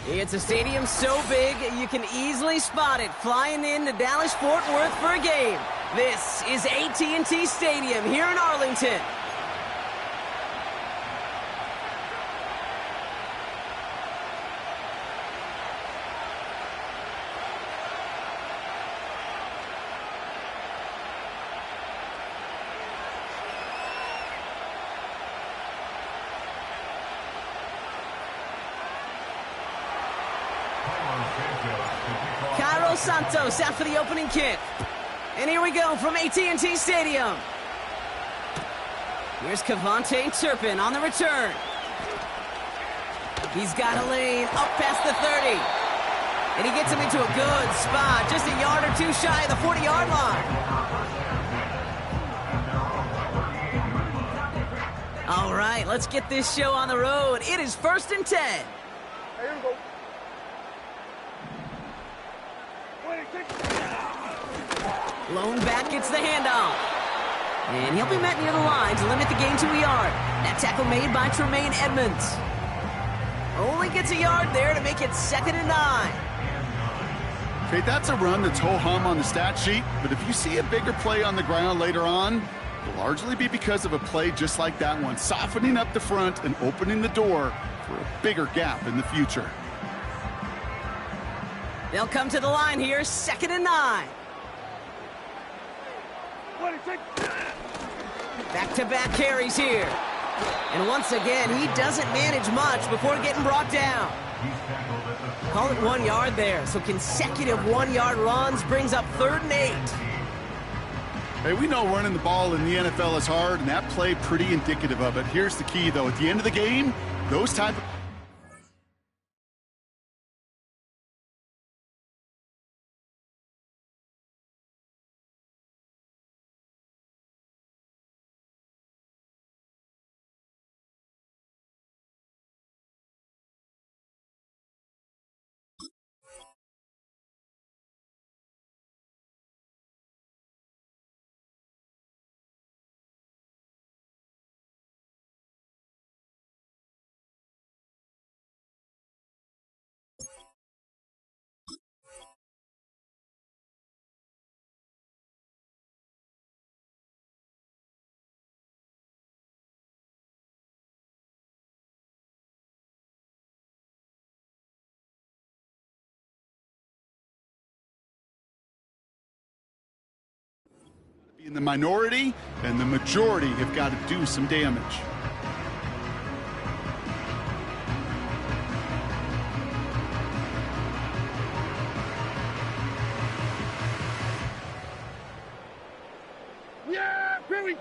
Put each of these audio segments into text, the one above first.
It's a stadium so big you can easily spot it flying into Dallas-Fort Worth for a game. This is AT&T Stadium here in Arlington. Santos out for the opening kick. And here we go from AT&T Stadium. Here's Kavontae Turpin on the return. He's got a lane up past the 30. And he gets him into a good spot, just a yard or two shy of the 40-yard line. All right, let's get this show on the road. It is 1st and 10. Here we go. Lone back gets the handoff. And he'll be met near the line to limit the gain to a yard. That tackle made by Tremaine Edmonds. Only gets a yard there to make it 2nd and 9. Okay, that's a run that's ho-hum on the stat sheet, but if you see a bigger play on the ground later on, it'll largely be because of a play just like that one, softening up the front and opening the door for a bigger gap in the future. They'll come to the line here, 2nd and 9. Back-to-back carries here. And once again, he doesn't manage much before getting brought down. Call it 1 yard there, so consecutive 1-yard runs brings up 3rd and 8. Hey, we know running the ball in the NFL is hard, and that play pretty indicative of it. Here's the key, though. At the end of the game, those type of... in the minority, and the majority have got to do some damage.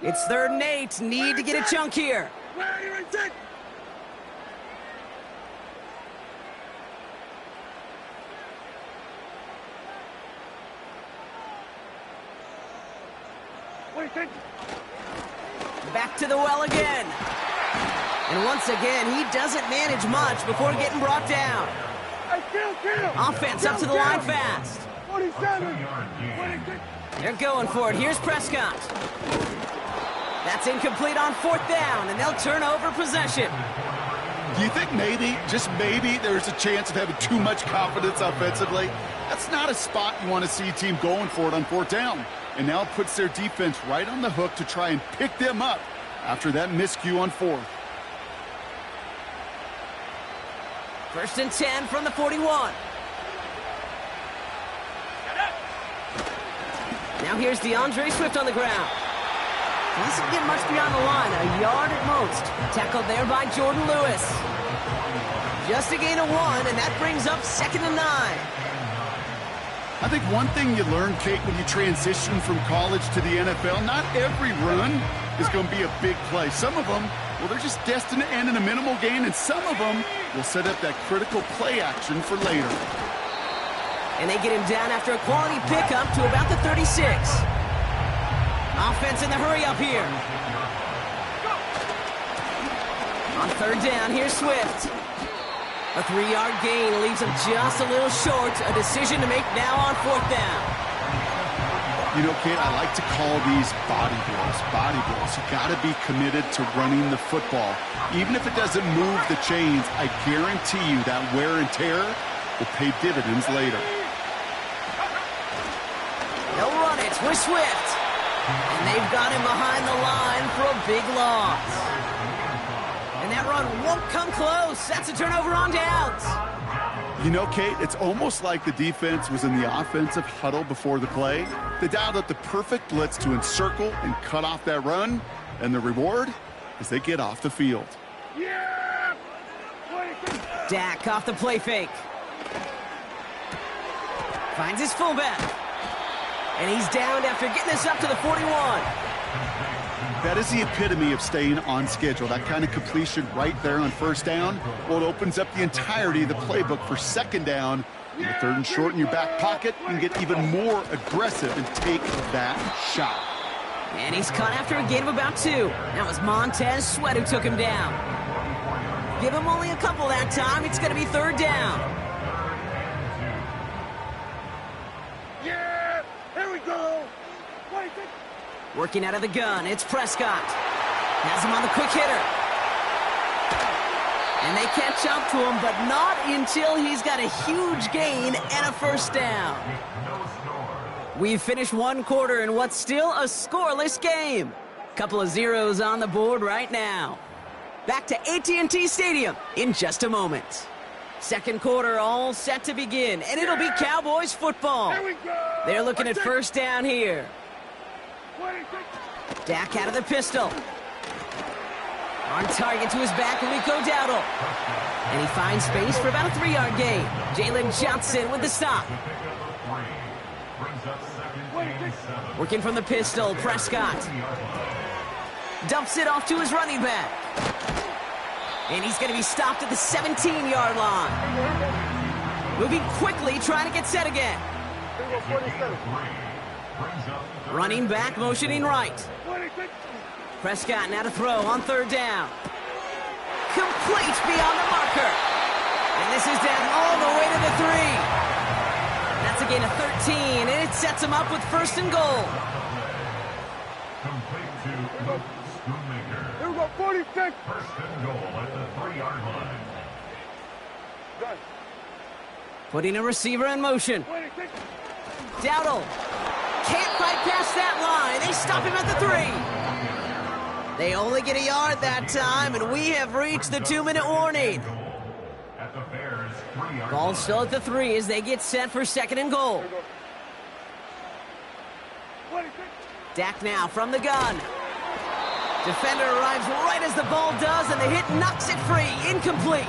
It's 3rd and 8. Need to get a chunk here. Back to the well again. And once again, he doesn't manage much before getting brought down. Offense up to the line fast. 47. They're going for it. Here's Prescott. That's incomplete on 4th down, and they'll turn over possession. Do you think maybe, just maybe, there's a chance of having too much confidence offensively? That's not a spot you want to see a team going for it on 4th down. And now it puts their defense right on the hook to try and pick them up after that miscue on 4th. 1st and 10 from the 41. Now here's DeAndre Swift on the ground. He doesn't get much beyond the line, a yard at most. Tackled there by Jordan Lewis. Just a gain of 1, and that brings up 2nd and 9. I think one thing you learn, Kate, when you transition from college to the NFL, not every run is going to be a big play. Some of them, well, they're just destined to end in a minimal gain, and some of them will set up that critical play action for later. And they get him down after a quality pickup to about the 36. Offense in the hurry up here. On 3rd down, here's Swift. A 3-yard gain leaves him just a little short. A decision to make now on 4th down. You know, Kate, I like to call these body blows. Body blows. You got to be committed to running the football. Even if it doesn't move the chains, I guarantee you that wear and tear will pay dividends later. They'll run it with Swift. And they've got him behind the line for a big loss. And that run won't come close. That's a turnover on downs. You know, Kate, it's almost like the defense was in the offensive huddle before the play. They dialed up the perfect blitz to encircle and cut off that run. And the reward is they get off the field. Yeah! Dak off the play fake. Finds his fullback. And he's downed after getting this up to the 41. That is the epitome of staying on schedule. That kind of completion right there on first down. Well, it opens up the entirety of the playbook for second down. And the third and short in your back pocket, you can get even more aggressive and take that shot. And he's caught after a gain of about 2. That was Montez Sweat who took him down. Give him only a couple that time. It's going to be third down. Yeah! Here we go! Working out of the gun, it's Prescott. Has him on the quick hitter. And they catch up to him, but not until he's got a huge gain and a first down. We've finished one quarter in what's still a scoreless game. Couple of zeros on the board right now. Back to AT&T Stadium in just a moment. Second quarter all set to begin, and it'll be Cowboys football. Here we go! They're looking at first down here. Dak out of the pistol. On target to his back, Rico Dowdle. And he finds space for about a 3-yard gain. Jalen Johnson with the stop. Working from the pistol, Prescott. Dumps it off to his running back. And he's going to be stopped at the 17-yard line. Moving quickly, trying to get set again. Running back, motioning right. Prescott now to throw on third down. Complete beyond the marker. And this is down all the way to the 3. That's a gain of 13, and it sets him up with first and goal. Complete to Luke Schoonmaker. Here we go, 46! First and goal at the 3-yard line. Done. Putting a receiver in motion. 26! Dowdle. Can't fight past that line. They stop him at the 3. They only get a yard that time, and we have reached the 2-minute warning. At the Bears' 3-yard Ball still at the 3 as they get set for second and goal. 26! Dak now from the gun. Defender arrives right as the ball does, and the hit knocks it free. Incomplete.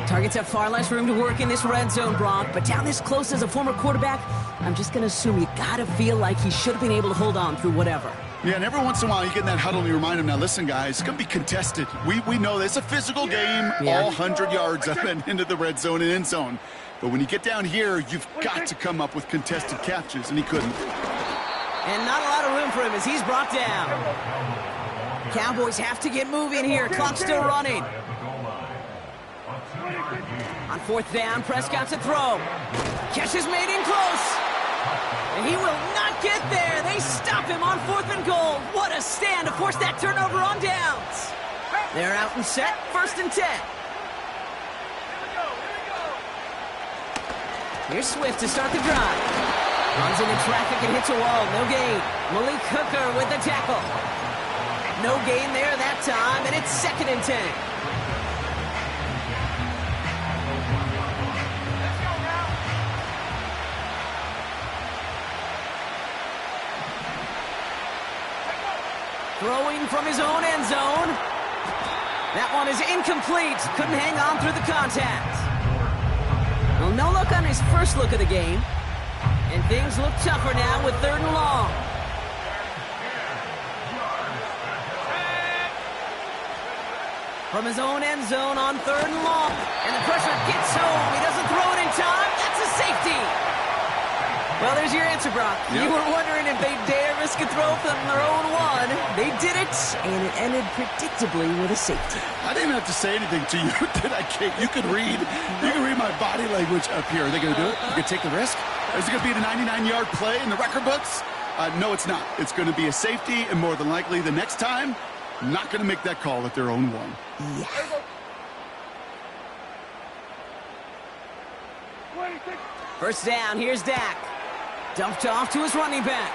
Targets have far less room to work in this red zone, Brock, but down this close as a former quarterback, I'm just going to assume you got to feel like he should have been able to hold on through whatever. Yeah, and every once in a while you get in that huddle and you remind him, now listen, guys, it's going to be contested. We know this. It's a physical game, all 100 yards up and into the red zone and end zone. But when you get down here, you've got to come up with contested catches, and he couldn't. And not a lot of room for him as he's brought down. Cowboys have to get moving here. Clock still running. On fourth down, Prescott to throw. Catch is made in close. And he will not get there. They stop him on fourth and goal. What a stand to force that turnover on downs. They're out and set, first and 10. Here's Swift to start the drive. Runs into traffic and hits a wall. No gain. Malik Hooker with the tackle. No gain there that time, and it's second and 10. Throwing from his own end zone. That one is incomplete. Couldn't hang on through the contact. Well, no luck on his first look of the game. And things look tougher now with third and long. From his own end zone on third and long. And the pressure gets home. He doesn't throw it in time. That's a safety. Well, there's your answer, Brock. Yep. You were wondering if they'd dare risk a throw from their own one. They did it, and it ended predictably with a safety. I didn't have to say anything to you, did I, Kate? You could read my body language up here. Are they going to do it? You going to take the risk? Is it going to be the 99-yard play in the record books? No, it's not. It's going to be a safety, and more than likely the next time, not going to make that call at their own one. Yeah. 26. First down, here's Dak. Dumped off to his running back.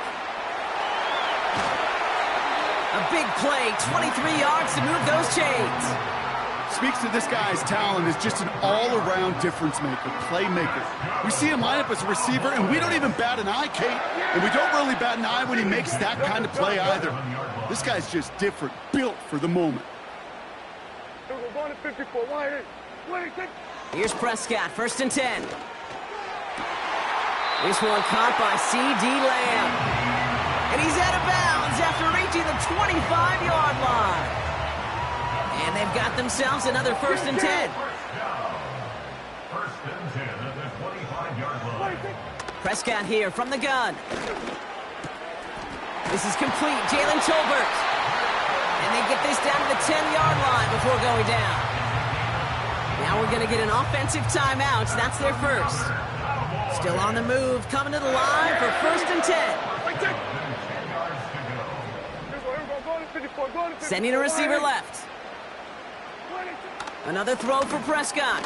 A big play, 23 yards to move those chains. Speaks to this guy's talent as just an all-around difference maker, playmaker. We see him line up as a receiver, and we don't even bat an eye, Kate. And we don't really bat an eye when he makes that kind of play either. This guy's just different, built for the moment. Here we go, going to 54. Wide in. 26. Here's Prescott, first and 10. This one caught by C.D. Lamb. And he's out of bounds after reaching the 25-yard line. And they've got themselves another first and 10. First and 10 at the 25-yard line. 26. Prescott here from the gun. This is complete. Jalen Tolbert. And they get this down to the 10-yard line before going down. Now we're going to get an offensive timeout. That's their first. Still on the move, coming to the line for first and 10. Sending a receiver left. Another throw for Prescott.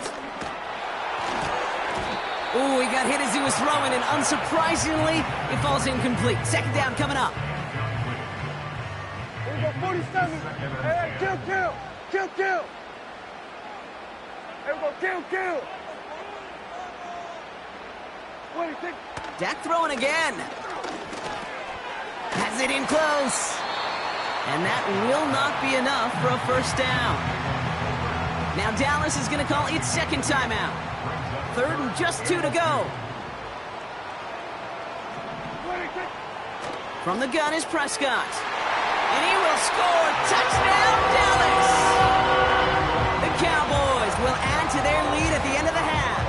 Ooh, he got hit as he was throwing, and unsurprisingly, it falls incomplete. Second down coming up. Here we go, 47. Hey, kill. Here we go, kill. 26. Dak throwing again. Has it in close. And that will not be enough for a first down. Now Dallas is going to call its second timeout. Third and just 2 to go. 26. From the gun is Prescott. And he will score. Touchdown, Dallas! The Cowboys will add to their lead at the end of the half.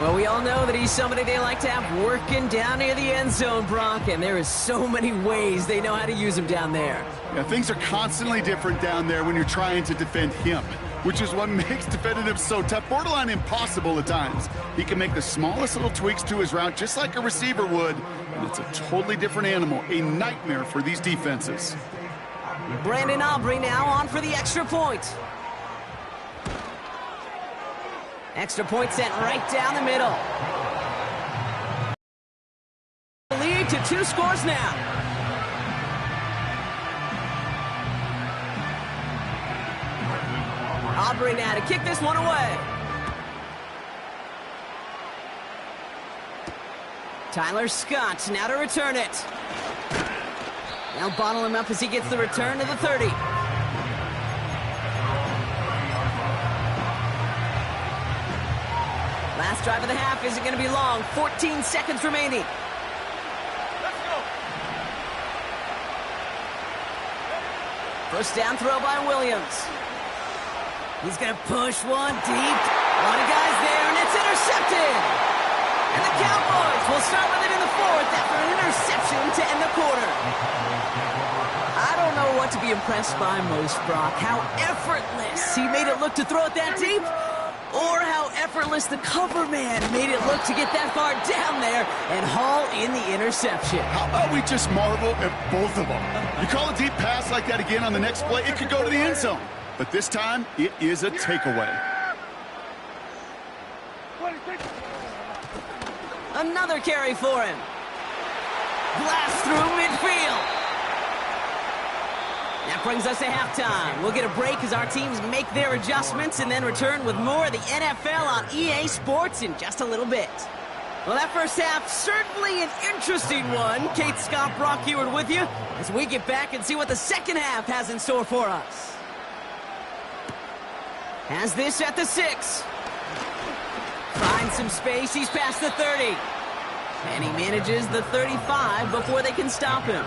Well, we all know that he's somebody they like to have working down near the end zone, Brock, and there is so many ways they know how to use him down there. Yeah, things are constantly different down there when you're trying to defend him, which is what makes defending him so tough, borderline impossible at times. He can make the smallest little tweaks to his route just like a receiver would, and it's a totally different animal, a nightmare for these defenses. Brandon Aubrey now on for the extra point. Extra point sent right down the middle. Lead to 2 scores now. Aubrey now to kick this one away. Tyler Scott now to return it. They'll bottle him up as he gets the return to the 30. Last drive of the half isn't going to be long. 14 seconds remaining. Let's go. First down throw by Williams. He's going to push one deep. A lot of guys there, and it's intercepted. And the Cowboys will start with it in the 4th after an interception to end the quarter. I don't know what to be impressed by most, Brock. How effortless he made it look to throw it that deep, or how effortless the cover man made it look to get that far down there and haul in the interception. How about we just marvel at both of them? You call a deep pass like that again on the next play, it could go to the end zone. But this time, it is a takeaway. 26. Another carry for him. Blast through midfield. That brings us to halftime. We'll get a break as our teams make their adjustments and then return with more of the NFL on EA Sports in just a little bit. Well, that first half, certainly an interesting one. Kate, Scott, Brock Ewart with you as we get back and see what the second half has in store for us. Has this at the 6. Finds some space. He's past the 30. And he manages the 35 before they can stop him.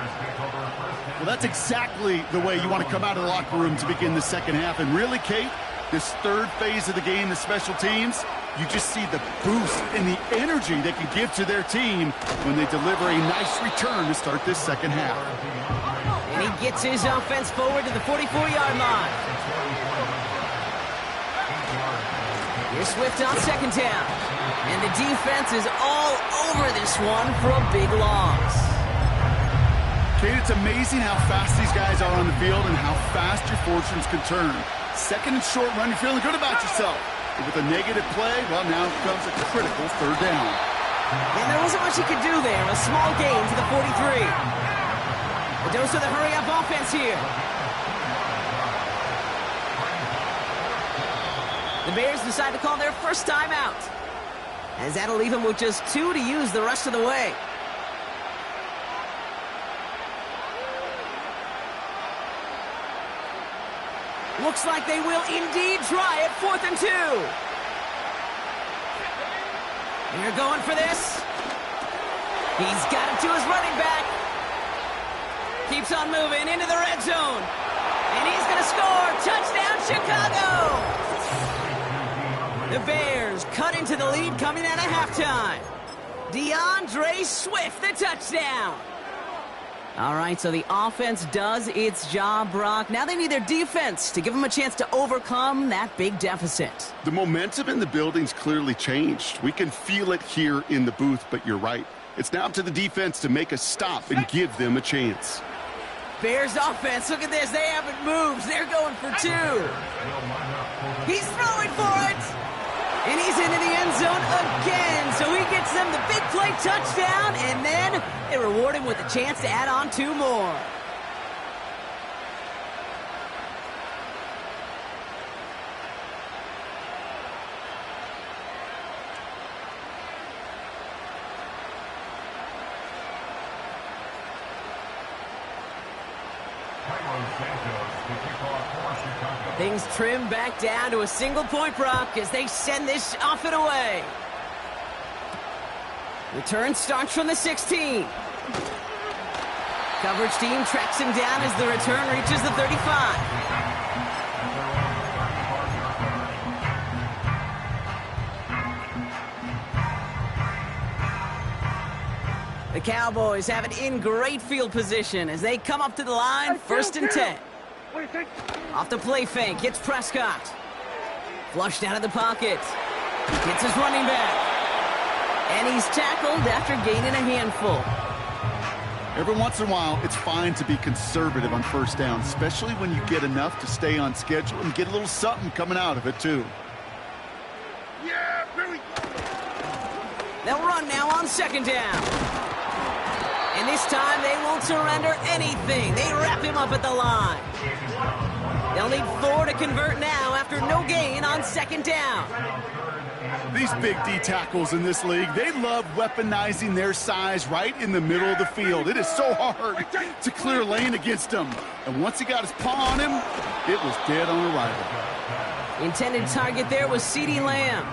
Well, that's exactly the way you want to come out of the locker room to begin the second half. And really, Kate, This third phase of the game, the special teams, you just see the boost and the energy they can give to their team when they deliver a nice return to start this second half. And he gets his offense forward to the 44-yard line. Here's Swift on second down. And the defense is all over this one for a big loss. Kate, it's amazing how fast these guys are on the field and how fast your fortunes can turn. Second and short run, you're feeling good about yourself. But with a negative play, well, now comes a critical third down. And there wasn't much he could do there. A small gain to the 43. A dose of the hurry-up offense here. The Bears decide to call their first timeout, as that'll leave them with just 2 to use the rest of the way. Looks like they will indeed try it. 4th and 2. They're going for this. He's got it to his running back. Keeps on moving into the red zone. And he's going to score. Touchdown, Chicago! The Bears cut into the lead coming out of halftime. DeAndre Swift, the touchdown. All right, so the offense does its job, Brock. Now they need their defense to give them a chance to overcome that big deficit. The momentum in the building's clearly changed. We can feel it here in the booth, but you're right. It's now up to the defense to make a stop and give them a chance. Bears offense, look at this. They haven't moved. They're going for 2. He's throwing for it. And he's into the end zone again. So he gets them the big play touchdown, and then they reward him with a chance to add on 2 more. Things trim back down to a single point, Brock, as they send this off and away. Return starts from the 16. Coverage team tracks him down as the return reaches the 35. The Cowboys have it in great field position as they come up to the line, 1st and 10. Off the play fake, hits Prescott. Flushed out of the pocket. Hits his running back. And he's tackled after gaining a handful. Every once in a while, it's fine to be conservative on first down, especially when you get enough to stay on schedule and get a little something coming out of it, too. Yeah, very good. They'll run now on second down. And this time, they won't surrender anything. They wrap him up at the line. They'll need 4 to convert now after no gain on second down. These big D tackles in this league, they love weaponizing their size right in the middle of the field. It is so hard to clear lane against them. And once he got his paw on him, it was dead on arrival. Intended target there was CeeDee Lamb.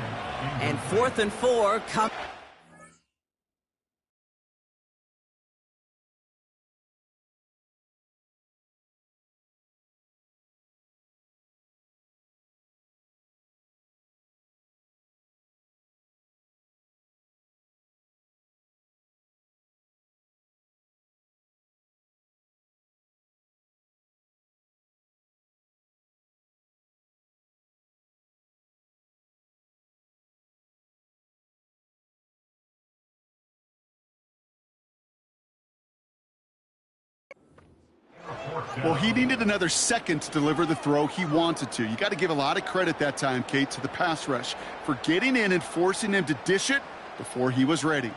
And 4th and 4 come. Well, he needed another second to deliver the throw he wanted to. You got to give a lot of credit that time, Kate, to the pass rush for getting in and forcing him to dish it before he was ready.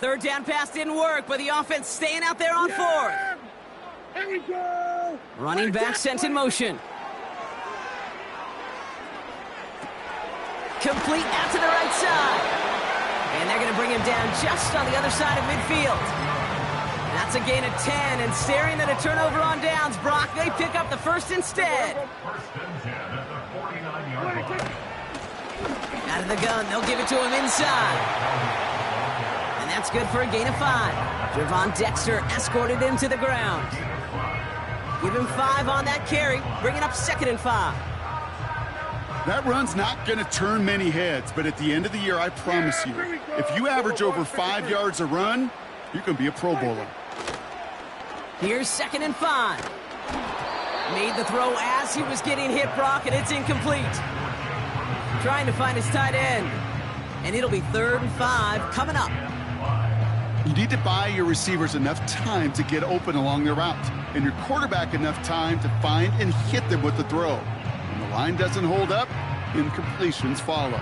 Third down pass didn't work, but the offense staying out there on 4th. Here we go. Running back sent in motion. Complete out to the right side. And they're going to bring him down just on the other side of midfield. That That's a gain of 10, and staring at a turnover on downs, Brock, they pick up the first instead. First and 10 at the 49-yard line. Out of the gun, they'll give it to him inside. And that's good for a gain of 5. Javon Dexter escorted him to the ground. Give him 5 on that carry, bringing up 2nd and 5. That run's not going to turn many heads, but at the end of the year, I promise you, if you average over 5 yards a run, you're going to be a Pro Bowler. Here's 2nd and 5. Made the throw as he was getting hit, Brock, and it's incomplete. Trying to find his tight end. And it'll be 3rd and 5 coming up. You need to buy your receivers enough time to get open along their route, and your quarterback enough time to find and hit them with the throw. When the line doesn't hold up, incompletions follow.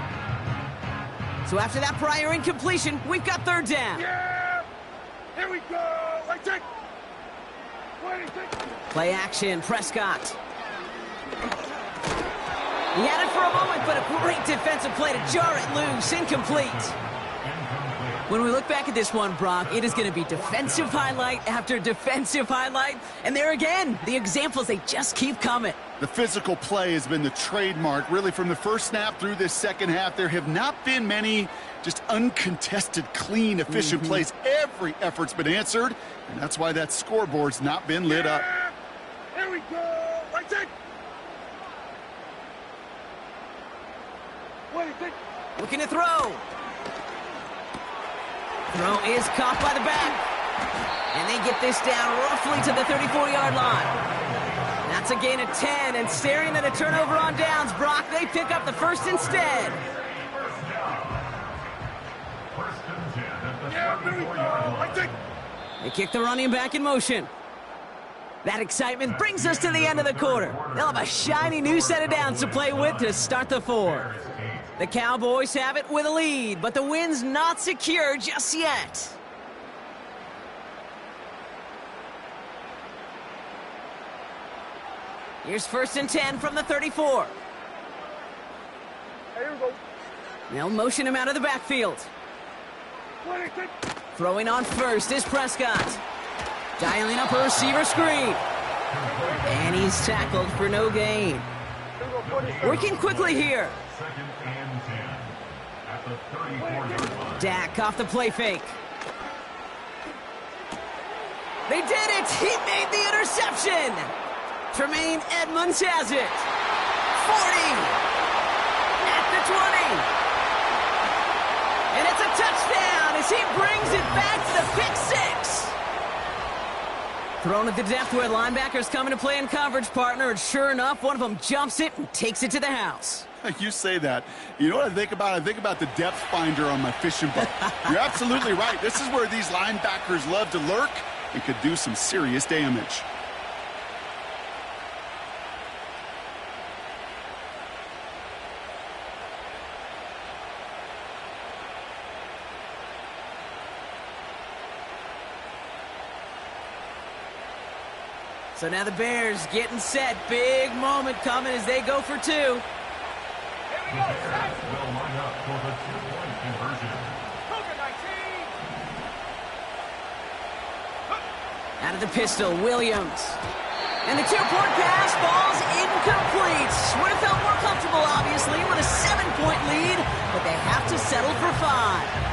So after that prior incompletion, we've got 3rd down. Yeah! Here we go! Right take! Play action, Prescott. He had it for a moment, but a great defensive play to jar it loose. Incomplete. When we look back at this one, Brock, it is going to be defensive highlight after defensive highlight. And there again, the examples, they just keep coming. The physical play has been the trademark. Really, from the first snap through this second half, there have not been many just uncontested, clean, efficient plays. Every effort's been answered, and that's why that scoreboard's not been lit up. Here we go! Right take! Looking to throw. Throw is caught by the back. And they get this down roughly to the 34-yard line. That's a gain of 10, and staring at a turnover on downs, Brock, they pick up the first instead. Yeah, here we go! Right take! They kick the running back in motion. That excitement brings us to the end of the quarter. They'll have a shiny new set of downs to play with to start the 4th. The Cowboys have it with a lead, but the win's not secure just yet. Here's 1st and 10 from the 34. Hey, here we go. They'll motion him out of the backfield. Throwing on first is Prescott. Dialing up a receiver screen. And he's tackled for no gain. Working quickly here. 2nd and 10 at the 34-yard line. Dak off the play fake. They did it! He made the interception! Tremaine Edmonds has it. 40. At the 20. And it's a touchdown as he brings it back to the pick 6. Thrown at the depth where linebackers coming to play in coverage, partner, and sure enough, one of them jumps it and takes it to the house. You say that. You know what I think about? I think about the depth finder on my fishing boat. You're absolutely right. This is where these linebackers love to lurk and could do some serious damage. So now the Bears getting set. Big moment coming as they go for 2. Will line up for the 2-point conversion. Out of the pistol, Williams. And the 2-point pass falls incomplete. Would have felt more comfortable, obviously, with a 7-point lead, but they have to settle for 5.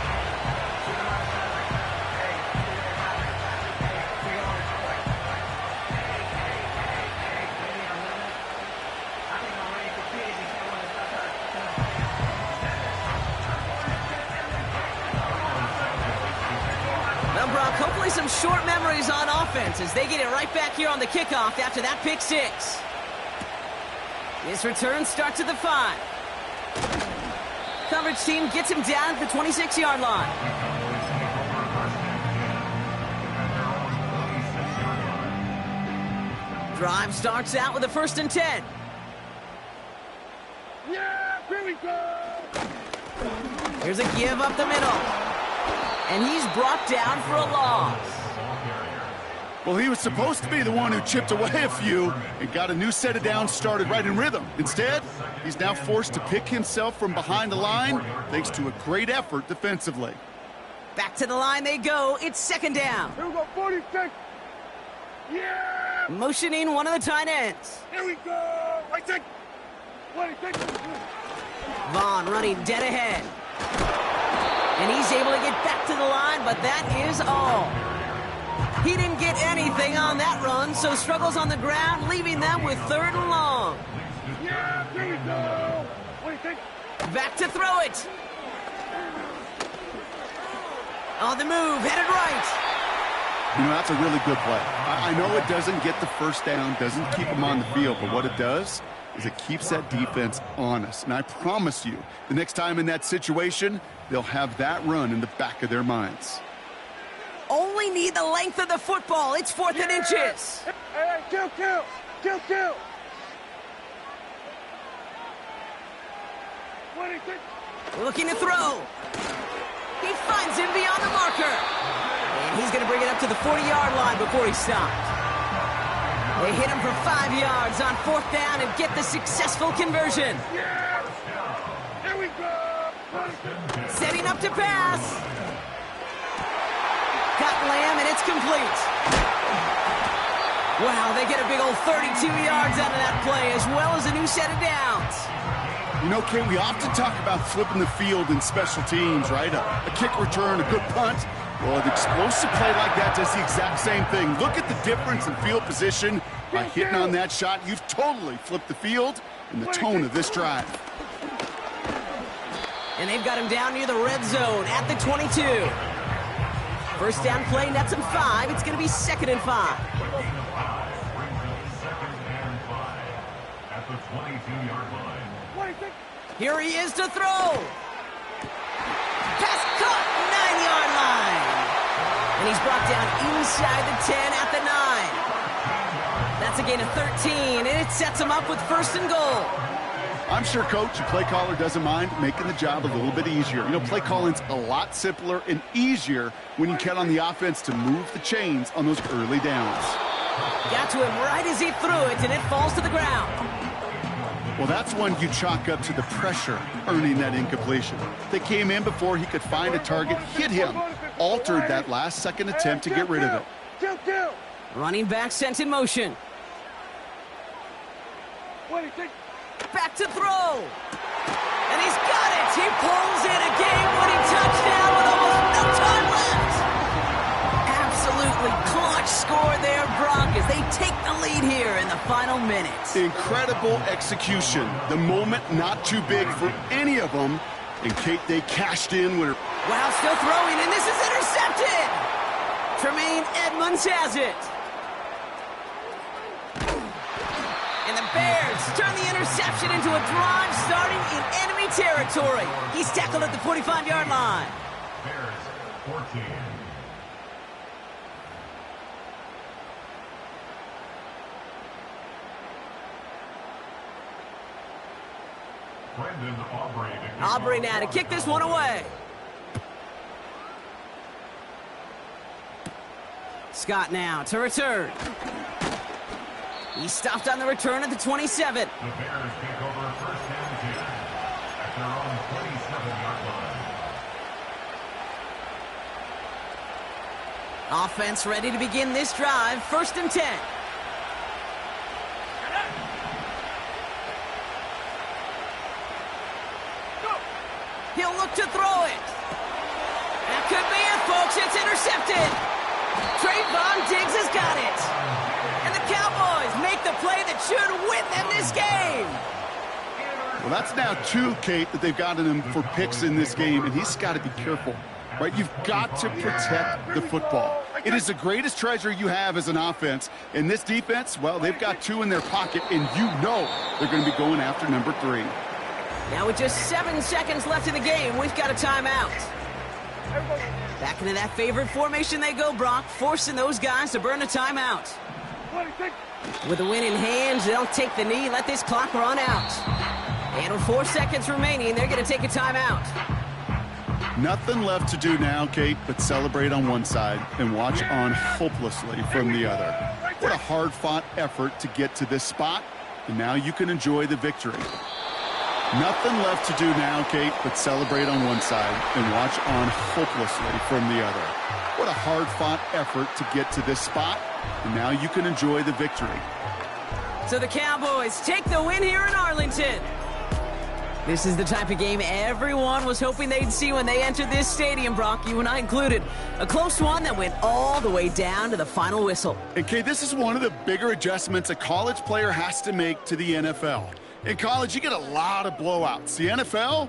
Hopefully some short memories on offense as they get it right back here on the kickoff after that pick 6. This return starts at the 5. Coverage team gets him down at the 26-yard line. Drive starts out with a 1st and 10. Yeah, here we go! Here's a give up the middle. And he's brought down for a loss. Well, he was supposed to be the one who chipped away a few and got a new set of downs started right in rhythm. Instead, he's now forced to pick himself from behind the line thanks to a great effort defensively. Back to the line they go. It's second down. Here we go, 46. Yeah! Motioning one of the tight ends. Here we go. Right take. 26. Vaughn running dead ahead. And he's able to get back to the line, but that is all. He didn't get anything on that run, so struggles on the ground, leaving them with 3rd and long. Yeah, here we go. 26. Back to throw it. On the move, headed right. You know, that's a really good play. I know it doesn't get the first down, doesn't keep them on the field, but what it does is it keeps that defense honest. And I promise you, the next time in that situation, they'll have that run in the back of their minds. Only need the length of the football. It's 4th and inches. Hey, kill. 26. Looking to throw. He finds him beyond the marker. And he's going to bring it up to the 40-yard line before he stopped. They hit him for 5 yards on 4th down and get the successful conversion. Yeah! Here we go! Setting up to pass. Got Lamb, and it's complete. Wow, they get a big old 32 yards out of that play, as well as a new set of downs. You know, Kate, we often talk about flipping the field in special teams, right? A kick return, a good punt. Well, an explosive play like that does the exact same thing. Look at the difference in field position. By hitting on that shot, you've totally flipped the field and the tone of this drive. And they've got him down near the red zone at the 22. First down play, nets him 5. It's going to be 2nd and 5. At the 22-yard line. Here he is to throw. Pass caught, 9-yard line. And he's brought down inside the 10 at the 9. That's a gain of 13, and it sets him up with 1st and goal. I'm sure, Coach, your play caller doesn't mind making the job a little bit easier. You know, play calling's a lot simpler and easier when you count on the offense to move the chains on those early downs. Got to him right as he threw it, and it falls to the ground. Well, that's one you chalk up to the pressure earning that incompletion. They came in before he could find a target, hit him, altered that last-second attempt to get rid of it. Running back sent in motion. 26. Back to throw. And he's got it. He pulls in a game-winning touchdown with almost no time left. Absolutely clutch score there, Brock, as they take the lead here in the final minutes. Incredible execution. The moment not too big for any of them. And Kate, they cashed in with her. Wow, still throwing, and this is intercepted. Tremaine Edmonds has it. And the Bears turn the interception into a drive starting in enemy territory. He's tackled at the 45-yard line. Bears 14. Brendan Aubrey now to kick this one away. Scott now to return. He stopped on the return at the 27. The Bears take over 1st and 10 at their own 27-yard line. Offense ready to begin this drive. 1st and 10. He'll look to throw it. That could be it, folks. It's intercepted. Trayvon Diggs has got it. And the Cowboys make the play that should win them this game. Well, that's now 2, Kate, that they've gotten him for picks in this game, and he's got to be careful, right? You've got to protect the football. It is the greatest treasure you have as an offense. And this defense, well, they've got 2 in their pocket, and you know they're going to be going after number 3. Now with just 7 seconds left in the game, we've got a timeout. Back into that favorite formation they go, Brock, forcing those guys to burn a timeout. 26. With the win in hand, they'll take the knee, let this clock run out. And with 4 seconds remaining, they're going to take a timeout. Nothing left to do now, Kate, but celebrate on one side and watch on hopelessly from the other. What a hard-fought effort to get to this spot, and now you can enjoy the victory. Nothing left to do now, Kate, but celebrate on one side and watch on hopelessly from the other. What a hard-fought effort to get to this spot, and now you can enjoy the victory. So the Cowboys take the win here in Arlington. This is the type of game everyone was hoping they'd see when they entered this stadium, Brock, you and I included. A close one that went all the way down to the final whistle. And Kate, this is one of the bigger adjustments a college player has to make to the NFL. In college, you get a lot of blowouts. The NFL,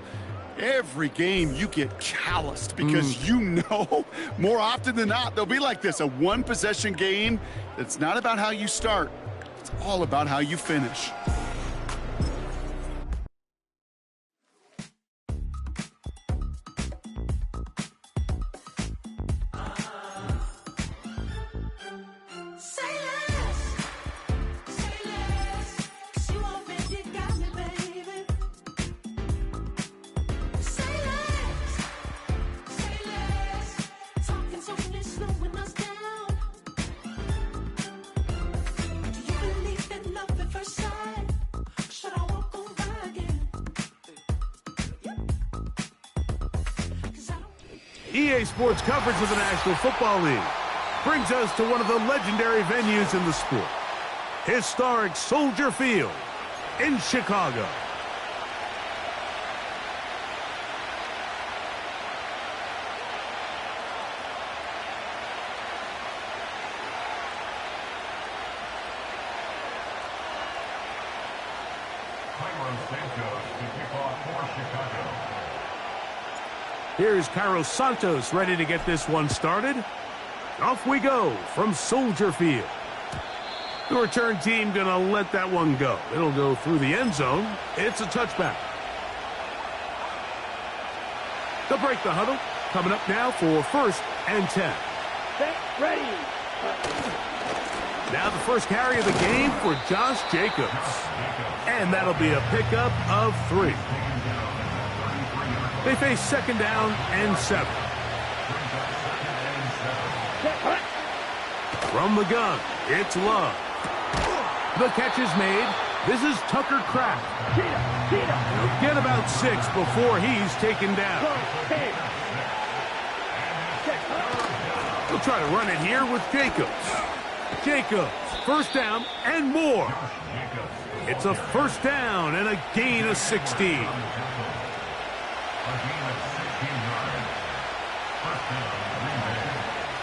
every game you get calloused because you know more often than not they'll be like this, a one-possession game that's not about how you start. It's all about how you finish. EA Sports coverage of the National Football League brings us to one of the legendary venues in the sport, historic Soldier Field in Chicago. Here's Carlos Santos ready to get this one started. Off we go from Soldier Field. The return team going to let that one go. It'll go through the end zone. It's a touchback. They'll break the huddle. Coming up now for 1st and 10. Set, ready. Now the first carry of the game for Josh Jacobs. And that'll be a pickup of 3. They face 2nd down and 7. From the gun, it's Love. The catch is made. This is Tucker Kraft. He'll get about 6 before he's taken down. He'll try to run it here with Jacobs. Jacobs, 1st down and more. It's a 1st down and a gain of 16.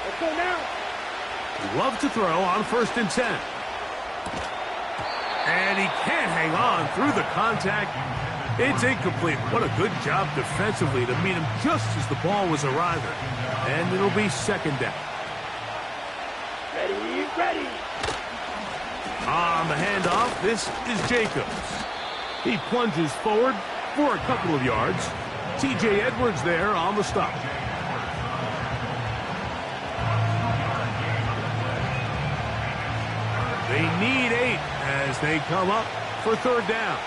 Let's go now. Love to throw on 1st and 10. And he can't hang on through the contact. It's incomplete. What a good job defensively to meet him just as the ball was arriving. And it'll be 2nd down. Ready, ready. On the handoff, this is Jacobs. He plunges forward for a couple of yards. T.J. Edwards there on the stop. They need 8 as they come up for 3rd down.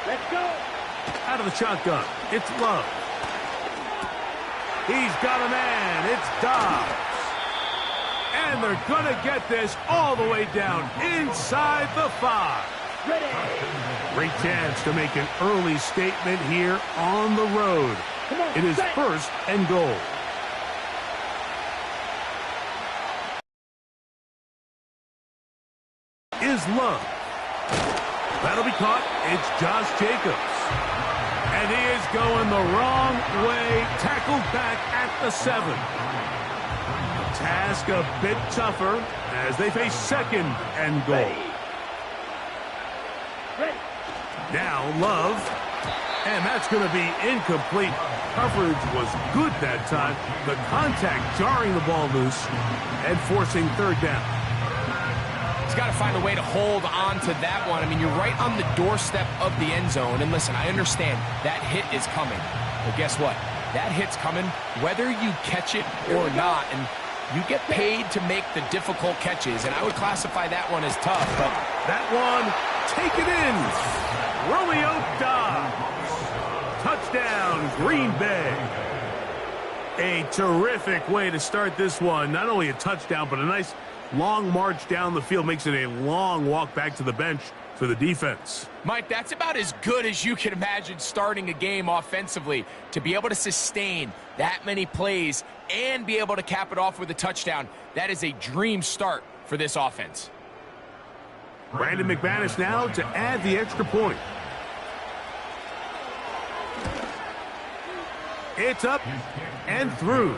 Let's go. Out of the shotgun, it's Love. He's got a man. It's Dobbs. And they're going to get this all the way down inside the 5. Ready. Great chance to make an early statement here on the road. It is 1st and goal. Is Love. That'll be caught. It's Josh Jacobs. And he is going the wrong way. Tackled back at the 7. Task a bit tougher as they face 2nd and goal. Ready. Now Love. And that's going to be incomplete. Coverage was good that time. The contact jarring the ball loose and forcing 3rd down. He's got to find a way to hold on to that one. I mean, you're right on the doorstep of the end zone. And listen, I understand that hit is coming. But guess what? That hit's coming whether you catch it or not. And you get paid to make the difficult catches. And I would classify that one as tough. But that one, take it in. Romeo Dobbs. Touchdown, Green Bay. A terrific way to start this one. Not only a touchdown, but a nice long march down the field makes it a long walk back to the bench for the defense. Mike, that's about as good as you can imagine starting a game offensively. To be able to sustain that many plays and be able to cap it off with a touchdown, that is a dream start for this offense. Brandon McManus now to add the extra point. It's up and through.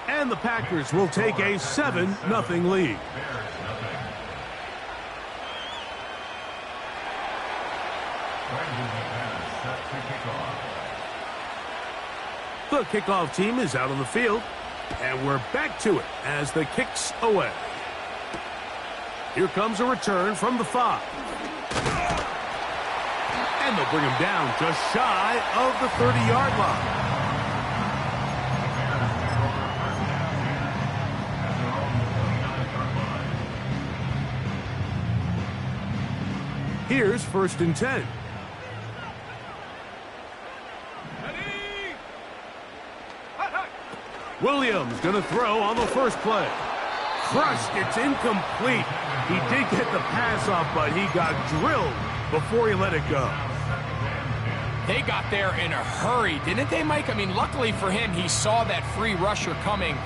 And the Packers will take a 7-0 lead. The kickoff team is out on the field, and we're back to it as the kick's away. Here comes a return from the 5. And they'll bring him down just shy of the 30-yard line. Here's 1st and 10. Williams going to throw on the first play. Crushed, it's incomplete. He did get the pass off, but he got drilled before he let it go. They got there in a hurry, didn't they, Mike? I mean, luckily for him, he saw that free rusher coming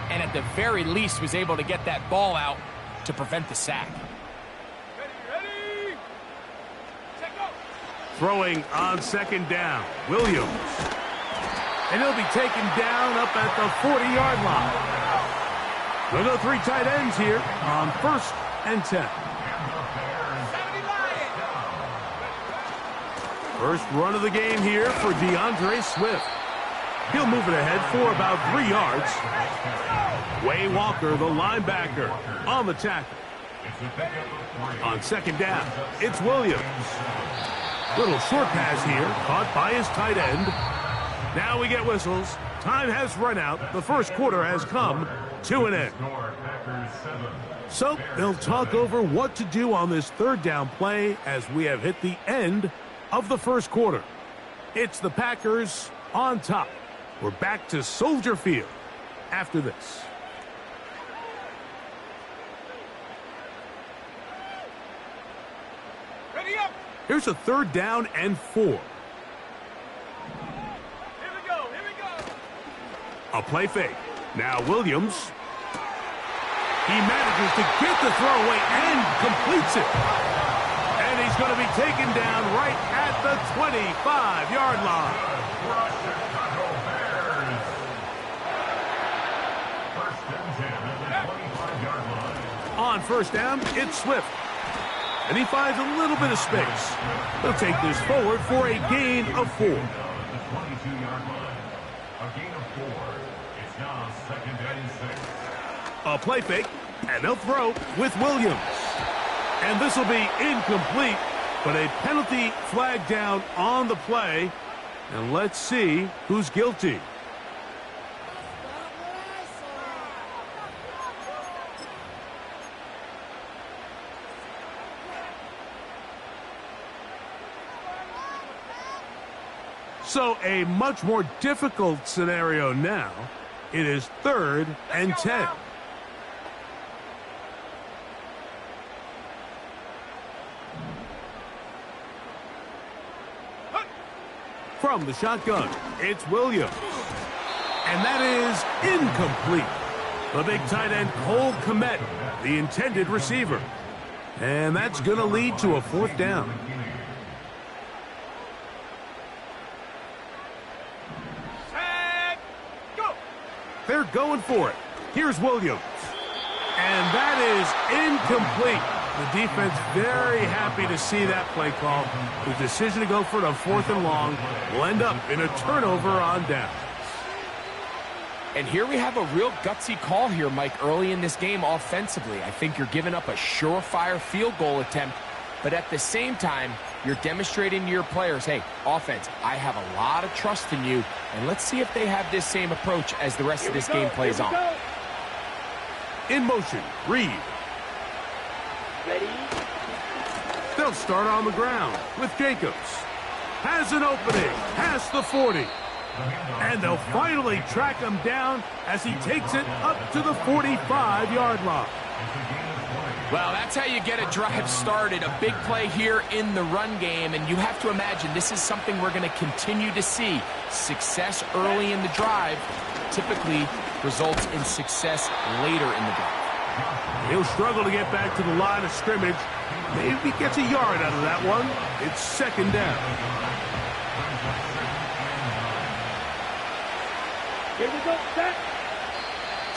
and at the very least was able to get that ball out to prevent the sack. Throwing on 2nd down, Williams. And he'll be taken down up at the 40-yard line. They'll go 3 tight ends here on 1st and 10. First run of the game here for DeAndre Swift. He'll move it ahead for about 3 yards. Way Walker, the linebacker, on the tackle. On 2nd down, it's Williams. Little short pass here, caught by his tight end. Now we get whistles. Time has run out. The first quarter has come to an end. So they'll talk over what to do on this 3rd down play as we have hit the end of the first quarter. It's the Packers on top. We're back to Soldier Field after this. Ready up! Here's a 3rd down and 4. Here we go, here we go! A play fake. Now Williams. He manages to get the throw away and completes it. And he's going to be taken down right at the 25-yard line. On 1st down, it's Swift. And he finds a little bit of space. He'll take this forward for a gain of 4. The 22-yard line. A gain of 4. It's now 2nd and 6. A play fake, and they'll throw with Williams. And this will be incomplete, but a penalty flag down on the play. And let's see who's guilty. So a much more difficult scenario now. It is 3rd and 10. From the shotgun, it's Williams. And that is incomplete. The big tight end, Cole Kmet, the intended receiver. And that's going to lead to a 4th down. They're going for it. Here's Williams. And that is incomplete. The defense very happy to see that play call. The decision to go for it on 4th and long will end up in a turnover on down. And here we have a real gutsy call here, Mike, early in this game offensively. I think you're giving up a surefire field goal attempt, but at the same time, you're demonstrating to your players, hey, offense, I have a lot of trust in you, and let's see if they have this same approach as the rest of this game plays on. In motion, Reed. Ready? They'll start on the ground with Jacobs. Has an opening, past the 40. And they'll finally track him down as he takes it up to the 45-yard line. Well, that's how you get a drive started. A big play here in the run game, and you have to imagine this is something we're going to continue to see. Success early in the drive typically results in success later in the drive. He'll struggle to get back to the line of scrimmage. Maybe gets a yard out of that one. It's second down. Here we go, set.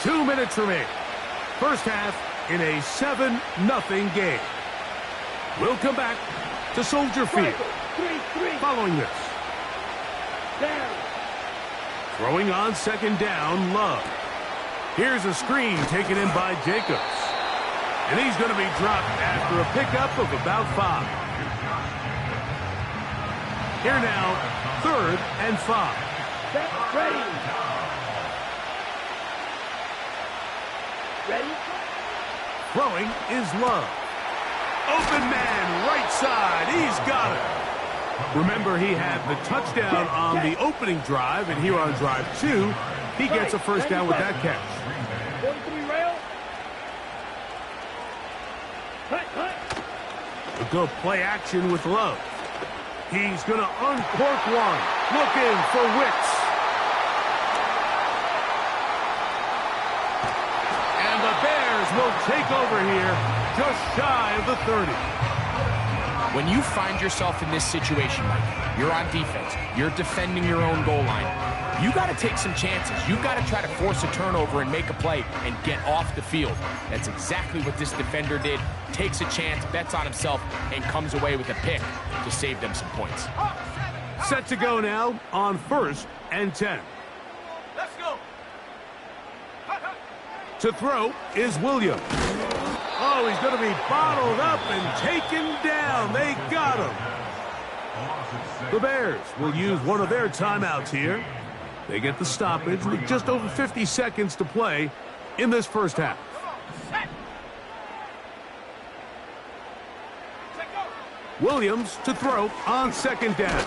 2 minutes remain. First half in a 7-0 game. We'll come back to Soldier Field. 3-3. Following this. Down. Throwing on second down, Love. Here's a screen taken in by Jacobs. And he's going to be dropped after a pickup of about 5. Here now, 3rd and 5. Set, ready. Ready? Throwing is Love. Open man, right side. He's got it. Remember, he had the touchdown on the opening drive, and here on drive 2, he gets a first down with that catch. 43 rail. Cut. A good play action with Love. He's going to uncork one. Looking for Wicks. And the Bears will take over here just shy of the 30. When you find yourself in this situation, Mike, you're on defense, you're defending your own goal line, you got to take some chances. You got to try to force a turnover and make a play and get off the field. That's exactly what this defender did. Takes a chance, bets on himself, and comes away with a pick to save them some points. Set to go now on 1st and 10. Let's go. To throw is Williams. Oh, he's going to be bottled up and taken down. They got him. The Bears will use one of their timeouts here. They get the stoppage with just over 50 seconds to play in this first half. Williams to throw on second down.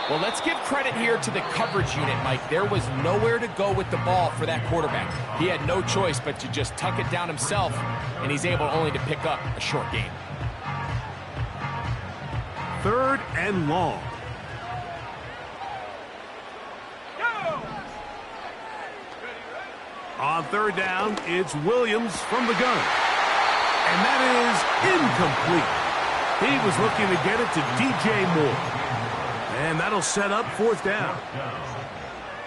Well, let's give credit here to the coverage unit, Mike. There was nowhere to go with the ball for that quarterback. He had no choice but to just tuck it down himself, and he's able only to pick up a short gain. 3rd and long. On 3rd down, it's Williams from the gun. And that is incomplete. He was looking to get it to DJ Moore. And that'll set up 4th down.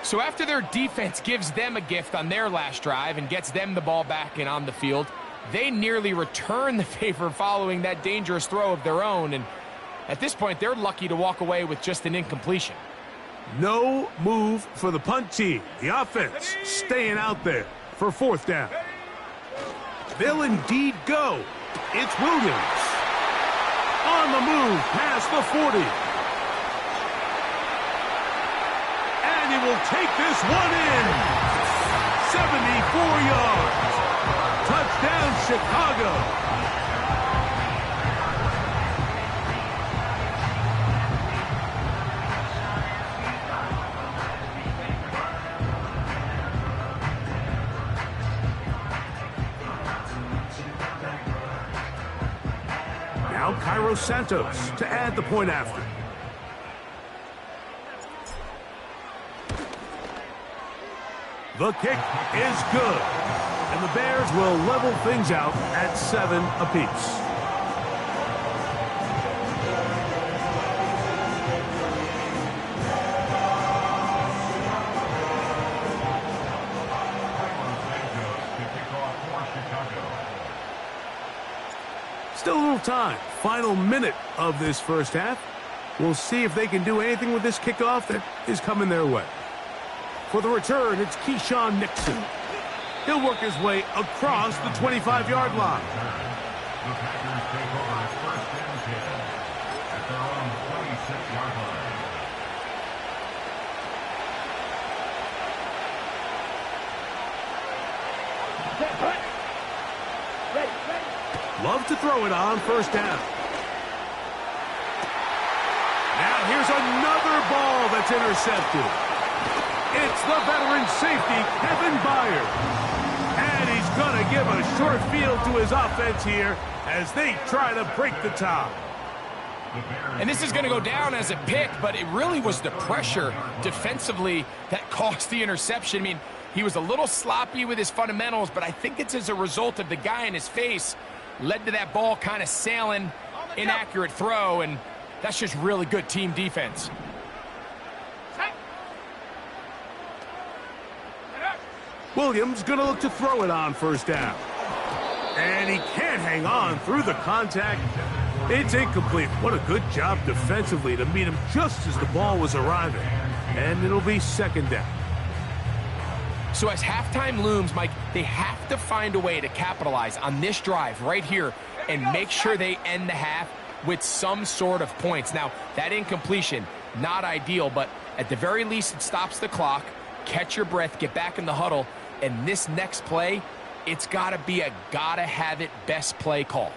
So after their defense gives them a gift on their last drive and gets them the ball back and on the field, they nearly return the favor following that dangerous throw of their own. And at this point, they're lucky to walk away with just an incompletion. No move for the punt team. The offense staying out there for 4th down. They'll indeed go. It's Williams. On the move past the 40. And he will take this one in. 74 yards. Touchdown, Chicago. Now Cairo Santos to add the point after. The kick is good. And the Bears will level things out at 7 apiece. Still a little time. Final minute of this first half. We'll see if they can do anything with this kickoff that is coming their way. For the return, it's Keyshawn Nixon. He'll work his way across the 25-yard line. The Packers take over at 1st and 10 at their own 26-yard line. Love to throw it on 1st down. Now here's another ball that's intercepted. It's the veteran safety, Kevin Byard. And he's going to give a short field to his offense here as they try to break the tie. And this is going to go down as a pick, but it really was the pressure defensively that caused the interception. I mean, he was a little sloppy with his fundamentals, but I think it's as a result of the guy in his face led to that ball kind of sailing, inaccurate throw, and that's just really good team defense. Williams going to look to throw it on first down. And he can't hang on through the contact. It's incomplete. What a good job defensively to meet him just as the ball was arriving. And it'll be second down. So as halftime looms, Mike, they have to find a way to capitalize on this drive right here and make sure they end the half with some sort of points. Now, that incompletion, not ideal, but at the very least, it stops the clock. Catch your breath, get back in the huddle, and this next play, it's got to be a gotta-have-it best play call.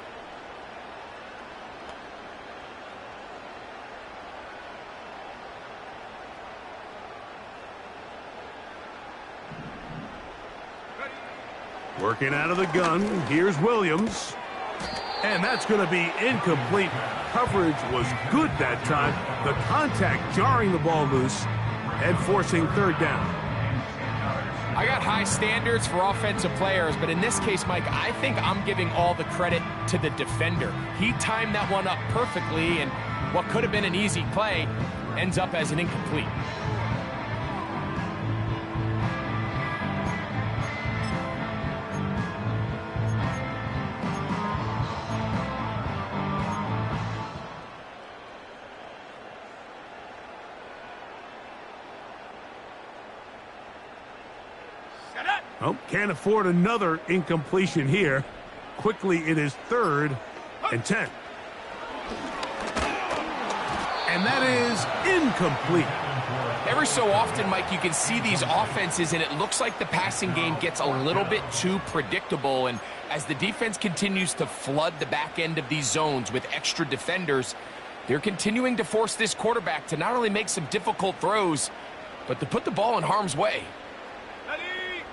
Working out of the gun, here's Williams. And that's going to be incomplete. Coverage was good that time. The contact jarring the ball loose and forcing third down. I got high standards for offensive players, but in this case, Mike, I think I'm giving all the credit to the defender. He timed that one up perfectly, and what could have been an easy play ends up as an incomplete. Oh, can't afford another incompletion here. Quickly, it is 3rd and 10. And that is incomplete. Every so often, Mike, you can see these offenses, and it looks like the passing game gets a little bit too predictable. And as the defense continues to flood the back end of these zones with extra defenders, they're continuing to force this quarterback to not only make some difficult throws, but to put the ball in harm's way.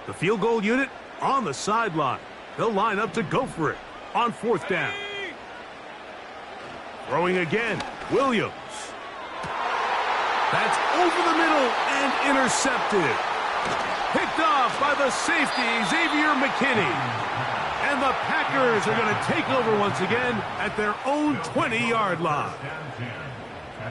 The field goal unit on the sideline. They'll line up to go for it on 4th down. Throwing again, Williams. That's over the middle and intercepted. Picked off by the safety, Xavier McKinney. And the Packers are going to take over once again at their own 20-yard line.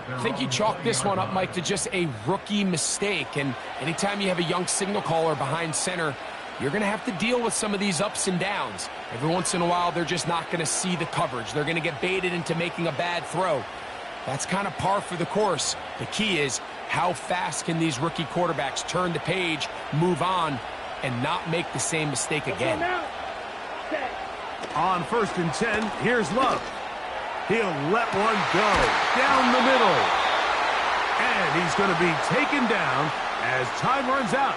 I think you chalk this one up, Mike, to just a rookie mistake. And anytime you have a young signal caller behind center, you're going to have to deal with some of these ups and downs. Every once in a while, they're just not going to see the coverage. They're going to get baited into making a bad throw. That's kind of par for the course. The key is how fast can these rookie quarterbacks turn the page, move on, and not make the same mistake again. On 1st and 10, here's Love. He'll let one go down the middle. And he's going to be taken down as time runs out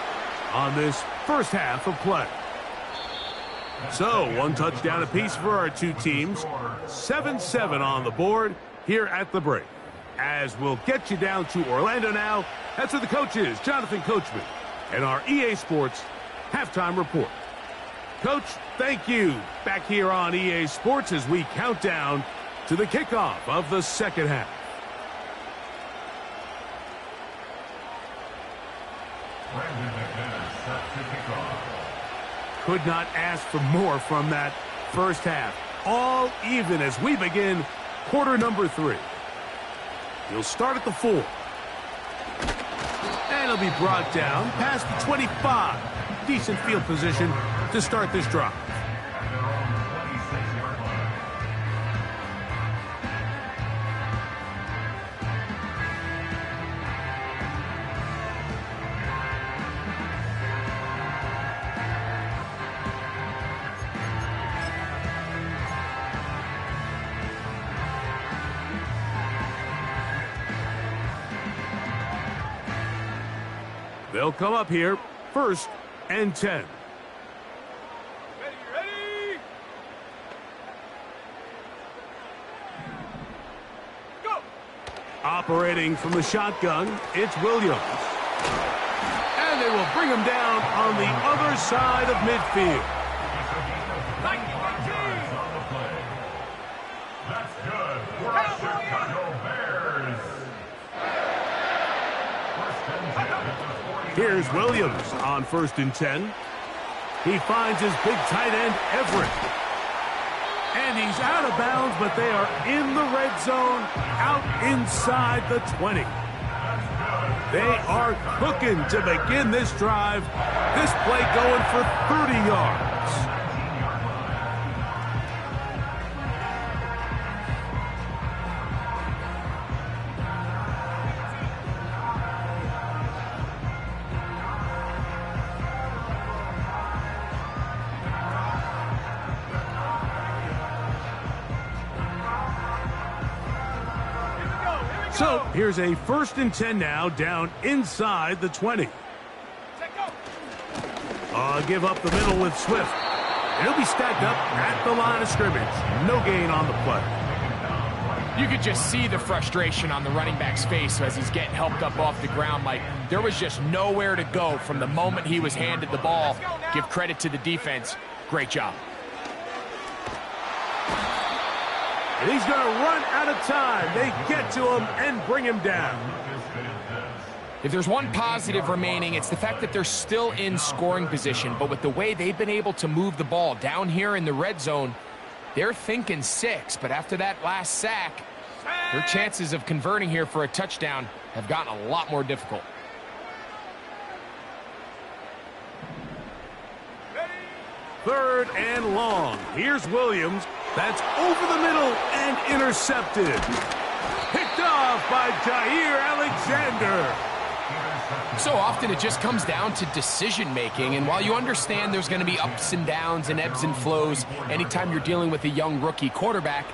on this first half of play. So, 1 touchdown apiece for our two teams. 7-7 on the board here at the break. As we'll get you down to Orlando now. That's where the coach is, Jonathan Coachman, and our EA Sports halftime report. Coach, thank you. Back here on EA Sports as we count down to the kickoff of the second half. Could not ask for more from that first half. All even as we begin quarter number 3. He'll start at the 4. And he'll be brought down past the 25. Decent field position to start this drive. They'll come up here, 1st and 10. Ready? Go! Operating from the shotgun, it's Williams. And they will bring him down on the other side of midfield. Here's Williams on 1st and 10. He finds his big tight end, Everett. And he's out of bounds, but they are in the red zone, out inside the 20. They are cooking to begin this drive. This play going for 30 yards. So here's a 1st and 10 now, down inside the 20. Give up the middle with Swift. He'll be stacked up at the line of scrimmage. No gain on the play. You could just see the frustration on the running back's face as he's getting helped up off the ground. Like, there was just nowhere to go from the moment he was handed the ball. Give credit to the defense. Great job. And he's going to run out of time. They get to him and bring him down. If there's one positive remaining, it's the fact that they're still in scoring position. But with the way they've been able to move the ball down here in the red zone, they're thinking 6. But after that last sack, their chances of converting here for a touchdown have gotten a lot more difficult. Third and long. Here's Williams. That's over the middle and intercepted. Picked off by Jair Alexander. So often it just comes down to decision-making, and while you understand there's going to be ups and downs and ebbs and flows anytime you're dealing with a young rookie quarterback,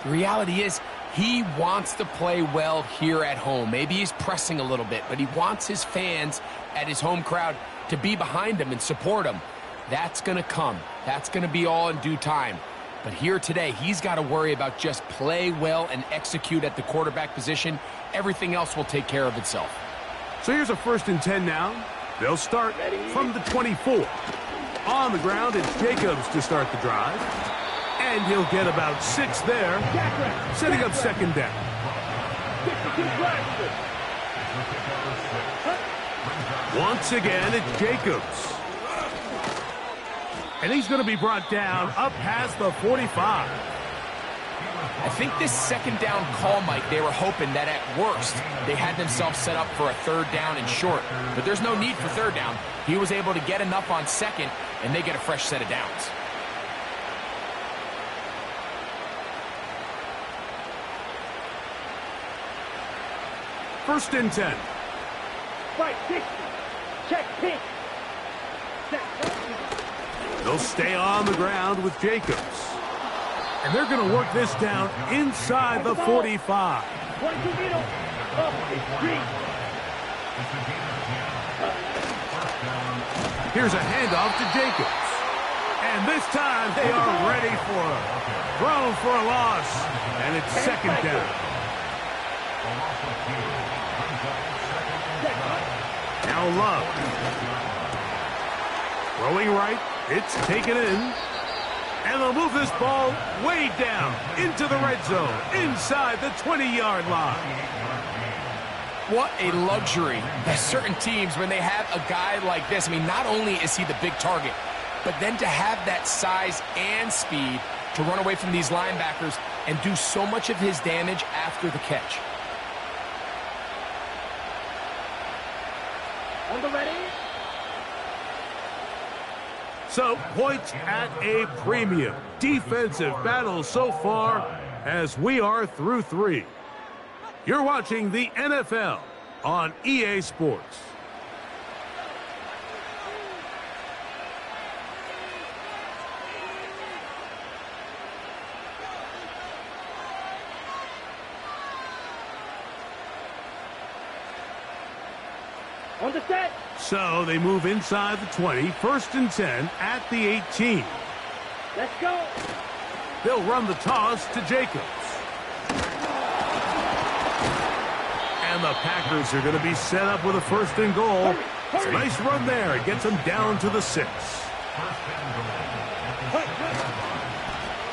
the reality is he wants to play well here at home. Maybe he's pressing a little bit, but he wants his fans at his home crowd to be behind him and support him. That's going to come. That's going to be all in due time. But here today, he's got to worry about just play well and execute at the quarterback position. Everything else will take care of itself. So here's a 1st and 10 now. They'll start from the 24. On the ground, it's Jacobs to start the drive. And he'll get about 6 there, setting up 2nd down. Once again, it's Jacobs. And he's going to be brought down up past the 45. I think this 2nd down call, Mike, they were hoping that at worst they had themselves set up for a 3rd down and short. But there's no need for 3rd down. He was able to get enough on 2nd, and they get a fresh set of downs. First and 10. Right, 60. Check, pink. They'll stay on the ground with Jacobs. And they're going to work this down inside the 45. Here's a handoff to Jacobs. And this time they are ready for it. Thrown for a loss. And it's 2nd down. Now Love. Throwing right. It's taken in. And they'll move this ball way down into the red zone, inside the 20-yard line. What a luxury that certain teams, when they have a guy like this, I mean, not only is he the big target, but then to have that size and speed to run away from these linebackers and do so much of his damage after the catch. On the ready. So, points at a premium. Defensive battle so far as we are through 3. You're watching the NFL on EA Sports. On the set. So they move inside the 20, 1st and 10 at the 18. Let's go. They'll run the toss to Jacobs. And the Packers are going to be set up with a 1st and goal. It's a nice run there. It gets them down to the 6.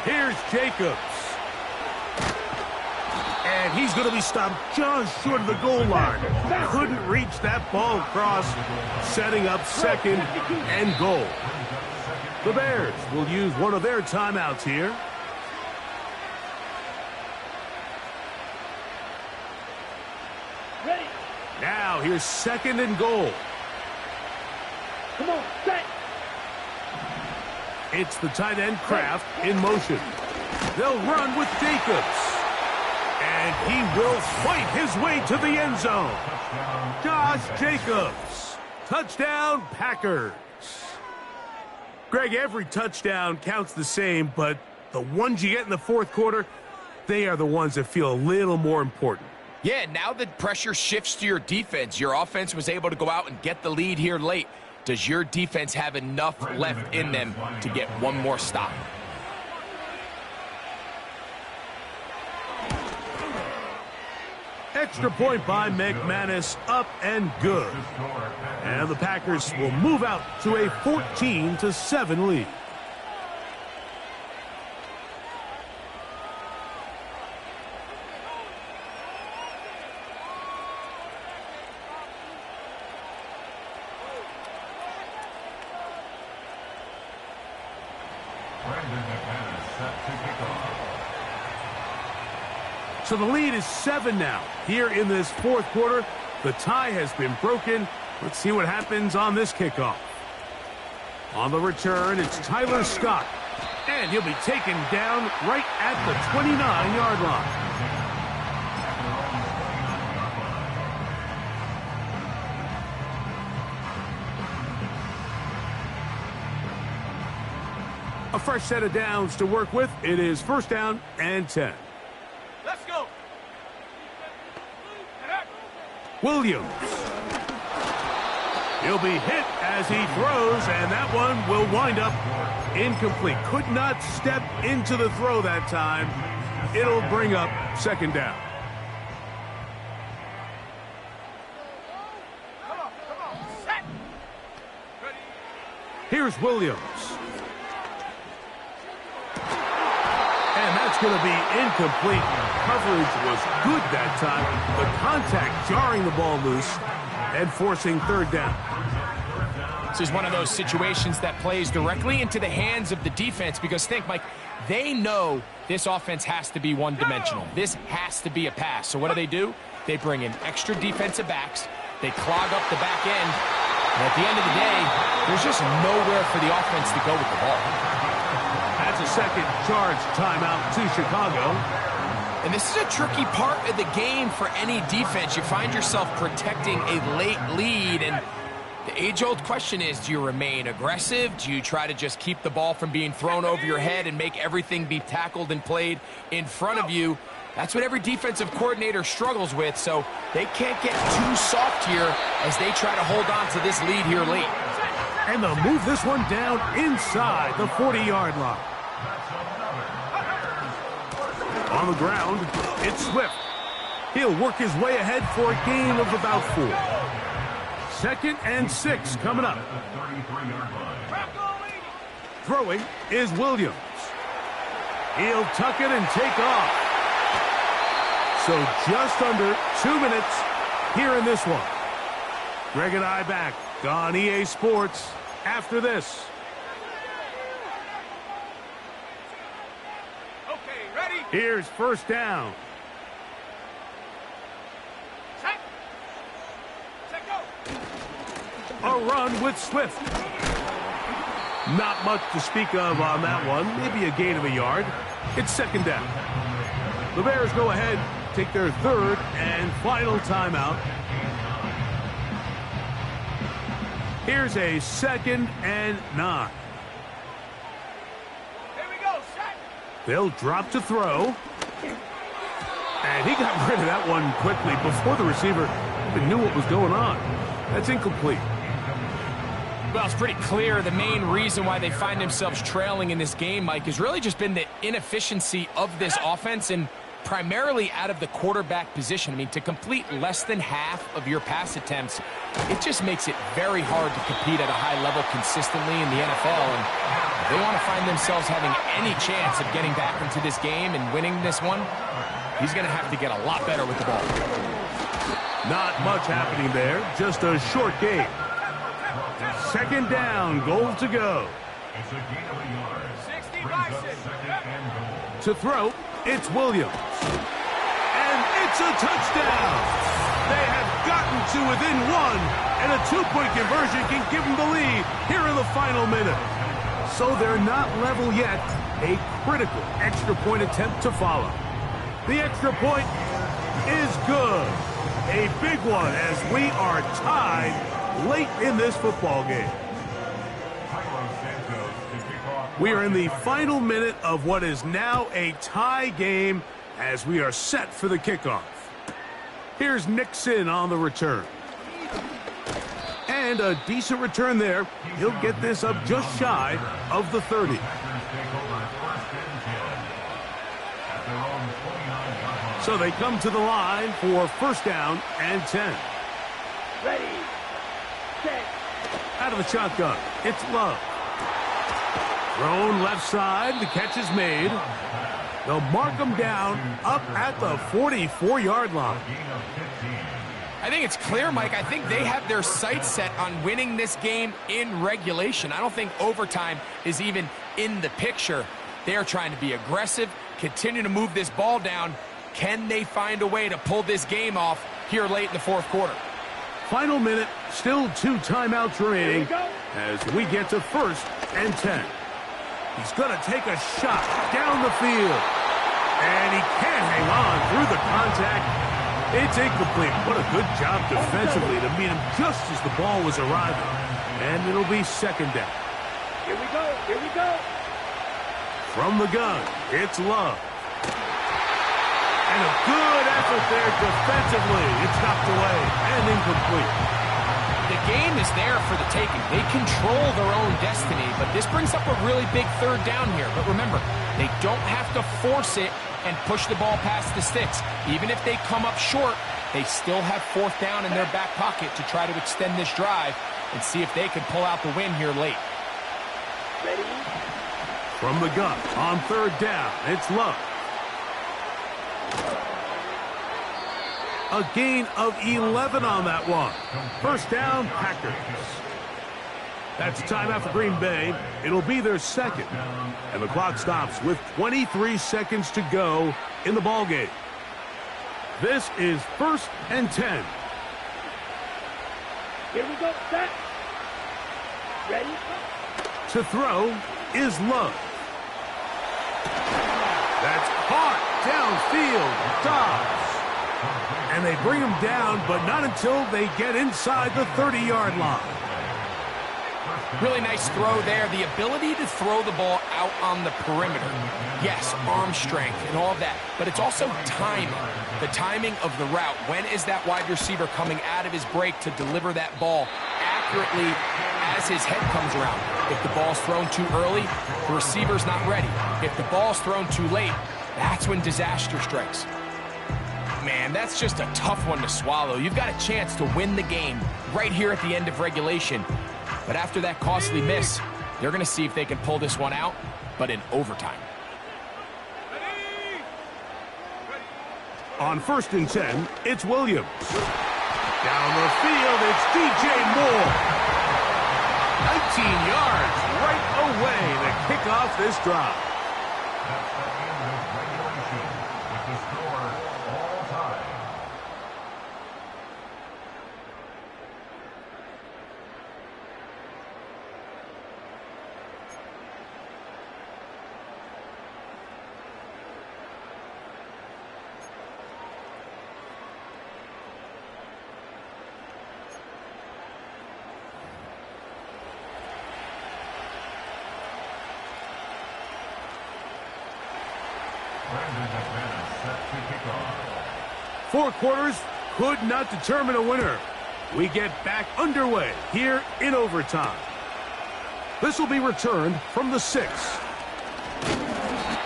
Here's Jacobs. And he's going to be stopped just short of the goal line. Couldn't reach that ball across, setting up second and goal. The Bears will use one of their timeouts here. Ready. Now here's second and goal. Come on, set. It's the tight end Kraft in motion. They'll run with Jacobs. And he will fight his way to the end zone. Josh Jacobs. Touchdown, Packers. Greg, every touchdown counts the same, but the ones you get in the fourth quarter, they are the ones that feel a little more important. Yeah, now the pressure shifts to your defense. Your offense was able to go out and get the lead here late. Does your defense have enough left in them to get one more stop? Extra point by McManus, up and good. And the Packers will move out to a 14-7 lead. So the lead is 7 now. Here in this fourth quarter, the tie has been broken. Let's see what happens on this kickoff. On the return, it's Tyler Scott. And he'll be taken down right at the 29-yard line. A fresh set of downs to work with. It is first down and 10. Let's go. Williams. He'll be hit as he throws, and that one will wind up incomplete. Could not step into the throw that time. It'll bring up second down. Come on, set. Ready. Here's Williams. And that's going to be incomplete. Coverage was good that time. The contact jarring the ball loose and forcing third down. This is one of those situations that plays directly into the hands of the defense because think, Mike, they know this offense has to be one-dimensional. This has to be a pass. So what do? They bring in extra defensive backs. They clog up the back end. And at the end of the day, there's just nowhere for the offense to go with the ball. That's a second charge timeout to Chicago. And this is a tricky part of the game for any defense. You find yourself protecting a late lead, and the age-old question is, do you remain aggressive? Do you try to just keep the ball from being thrown over your head and make everything be tackled and played in front of you? That's what every defensive coordinator struggles with, so they can't get too soft here as they try to hold on to this lead here late. And they'll move this one down inside the 40-yard line. On the ground, it's Swift. He'll work his way ahead for a gain of about 4. Second and 6 coming up. Throwing is Williams. He'll tuck it and take off. So just under 2 minutes here in this one. Greg and I back on EA Sports after this. Here's first down. Set, go. A run with Swift. Not much to speak of on that one. Maybe a gain of a yard. It's second down. The Bears go ahead, take their third and final timeout. Here's a 2nd and 9. They'll drop to throw. And he got rid of that one quickly before the receiver even knew what was going on. That's incomplete. Well, it's pretty clear the main reason why they find themselves trailing in this game, Mike, has really just been the inefficiency of this offense. And primarily out of the quarterback position. I mean, to complete less than half of your pass attempts, it just makes it very hard to compete at a high level consistently in the NFL. And if they want to find themselves having any chance of getting back into this game and winning this one, he's going to have to get a lot better with the ball. Not much happening there, just a short game. Second down, goal to go. It's a gain of a yard. 60 by 6. To throw, it's Williams. And it's a touchdown. They have gotten to within one, and a two-point conversion can give them the lead here in the final minute. So they're not level yet. A critical extra point attempt to follow. The extra point is good. A big one as we are tied late in this football game. We are in the final minute of what is now a tie game as we are set for the kickoff. Here's Nixon on the return. And a decent return there. He'll get this up just shy of the 30. So they come to the line for first down and 10. Ready, set. Out of the shotgun, it's Love. Thrown left side, the catch is made. They'll mark him down up at the 44-yard line. I think it's clear, Mike. I think they have their sights set on winning this game in regulation. I don't think overtime is even in the picture. They are trying to be aggressive, continue to move this ball down. Can they find a way to pull this game off here late in the fourth quarter? Final minute, still 2 timeouts remaining as we get to first and 10. He's going to take a shot down the field. And he can't hang on through the contact. It's incomplete. What a good job defensively to meet him just as the ball was arriving. And it'll be second down. Here we go, here we go. From the gun, it's Love. And a good effort there defensively. It's knocked away and incomplete. The game is there for the taking. They control their own destiny, but this brings up a really big third down here. But remember, they don't have to force it and push the ball past the sticks. Even if they come up short, they still have fourth down in their back pocket to try to extend this drive and see if they can pull out the win here late. Ready? From the gun, on third down, it's Love. A gain of 11 on that one. First down, Packers. That's timeout for Green Bay. It'll be their second. And the clock stops with 23 seconds to go in the ballgame. This is first and 10. Here we go, set. Ready? To throw is Love. That's caught downfield. Dobbs. And they bring him down, but not until they get inside the 30-yard line. Really nice throw there. The ability to throw the ball out on the perimeter. Yes, arm strength and all of that, but it's also timing. The timing of the route. When is that wide receiver coming out of his break to deliver that ball accurately as his head comes around? If the ball's thrown too early, the receiver's not ready. If the ball's thrown too late, that's when disaster strikes. Man, that's just a tough one to swallow. You've got a chance to win the game right here at the end of regulation. But after that costly miss, they're going to see if they can pull this one out, but in overtime. On first and 10, it's Williams. Down the field, it's DJ Moore. 19 yards right away to kick off this drive. That's the end of regulation with the score all time. Four quarters could not determine a winner. We get back underway here in overtime. This will be returned from the 6.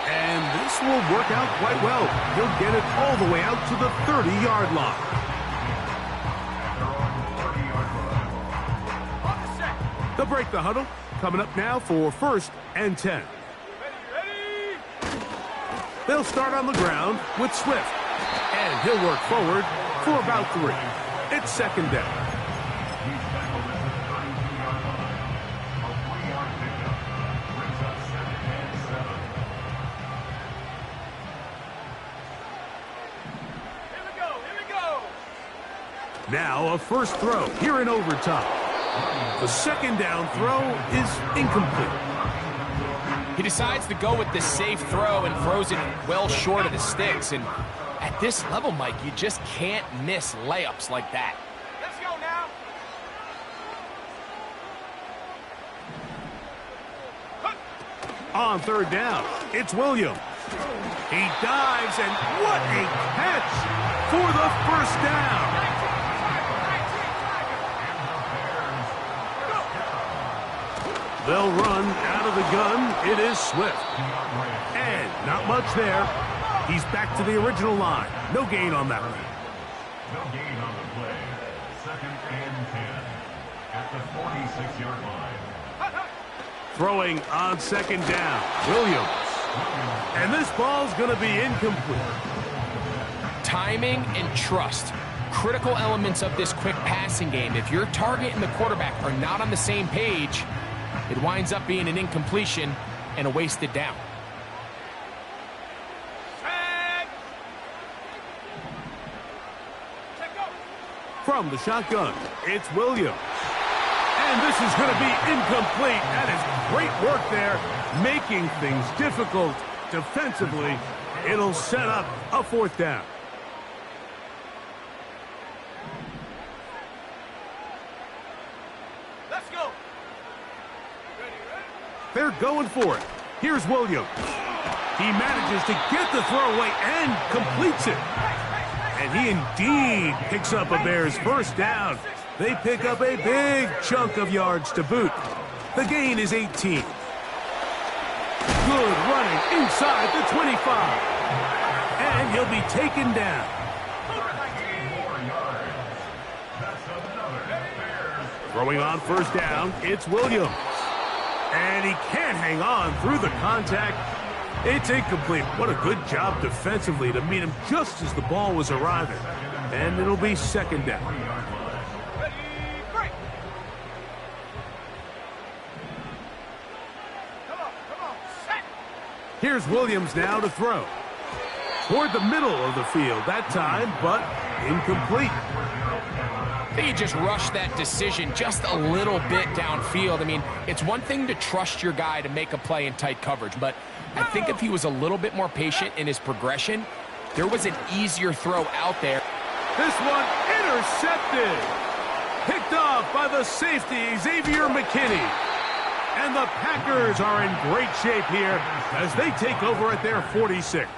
And this This will work out quite well. He'll get it all the way out to the 30-yard line. They'll break the huddle. Coming up now for 1st and 10. They'll start on the ground with Swift. And he'll work forward for about 3. It's 2nd down. Now a first throw here in overtime. The 2nd down throw is incomplete. He decides to go with the safe throw and throws it well short of the sticks. And at this level, Mike, you just can't miss layups like that. Let's go now. On 3rd down, it's Williams. He dives, and what a catch for the 1st down. They'll run out of the gun. It is Swift. And not much there. He's back to the original line. No gain on that one. No gain on the play. 2nd and 10 at the 46-yard line. Throwing on 2nd down, Williams. And this ball's going to be incomplete. Timing and trust. Critical elements of this quick passing game. If your target and the quarterback are not on the same page, it winds up being an incompletion and a wasted down. From the shotgun, it's Williams. And this is going to be incomplete. That is great work there, making things difficult defensively. It'll set up a 4th down. Let's go. They're going for it. Here's Williams. He manages to get the throw away and completes it. And he indeed picks up a Bears 1st down. They pick up a big chunk of yards to boot. The gain is 18. Good running inside the 25. And he'll be taken down. Throwing on 1st down, it's Williams. And he can't hang on through the contact. It's incomplete. What a good job defensively to meet him just as the ball was arriving. And it'll be 2nd down. Here's Williams now to throw. Toward the middle of the field that time, but incomplete. I think he just rushed that decision just a little bit downfield. I mean, it's one thing to trust your guy to make a play in tight coverage, but I think if he was a little bit more patient in his progression, there was an easier throw out there. This one intercepted. Picked off by the safety, Xavier McKinney. And the Packers are in great shape here as they take over at their 46.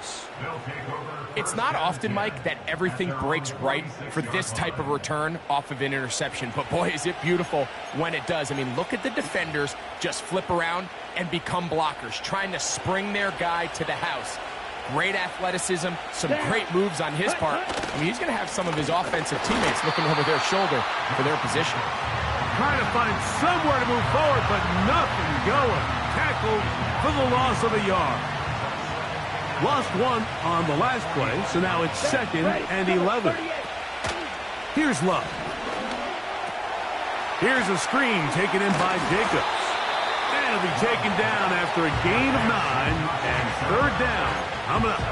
It's not often, Mike, that everything breaks right for this type of return off of an interception. But, boy, is it beautiful when it does. I mean, look at the defenders just flip around and become blockers, trying to spring their guy to the house. Great athleticism, some great moves on his part. I mean, he's going to have some of his offensive teammates looking over their shoulder for their position. Trying to find somewhere to move forward, but nothing going. Tackled for the loss of a yard. Lost one on the last play, so now it's 2nd and 11. Here's Love. Here's a screen taken in by Jacobs. And it'll be taken down after a gain of 9 and 3rd down. Coming up.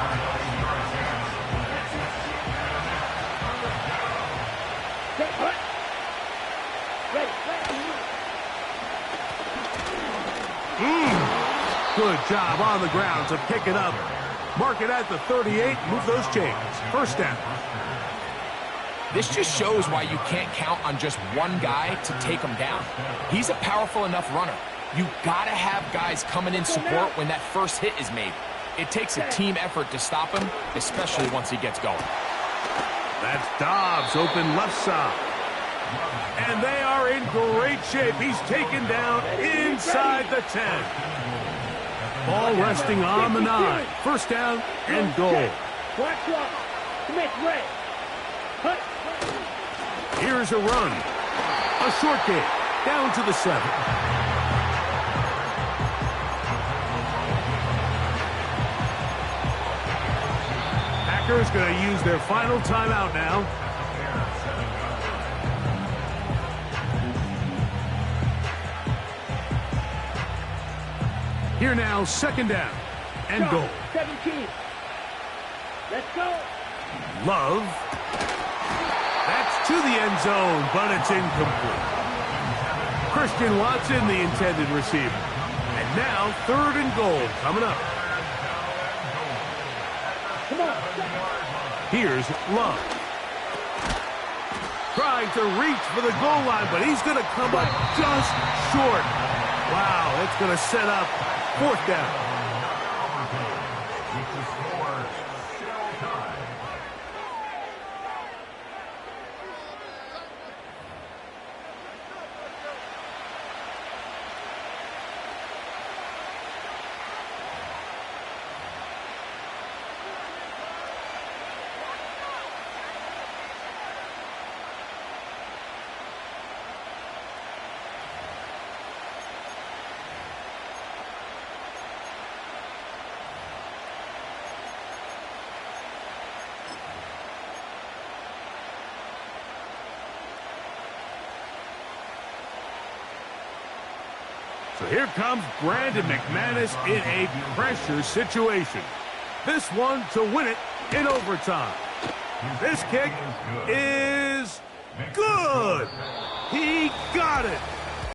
Good job on the ground to pick it up. Mark it at the 38, move those chains. 1st down. This just shows why you can't count on just one guy to take him down. He's a powerful enough runner. You gotta have guys coming in support when that first hit is made. It takes a team effort to stop him, especially once he gets going. That's Dobbs, open left side. And they are in great shape. He's taken down inside the 10. Ball resting on the 9. First down and goal. Black clock. Commit red. Cut. Here's a run. A short game. Down to the 7. Packers going to use their final timeout now. Here now, second down and goal. 17. Let's go. Love. That's to the end zone, but it's incomplete. Christian Watson, the intended receiver. And now, third and goal coming up. Come on. Here's Love. Trying to reach for the goal line, but he's going to come up just short. Wow, that's going to set up fourth down. So here comes Brandon McManus in a pressure situation. This one to win it in overtime. This kick is good. He got it.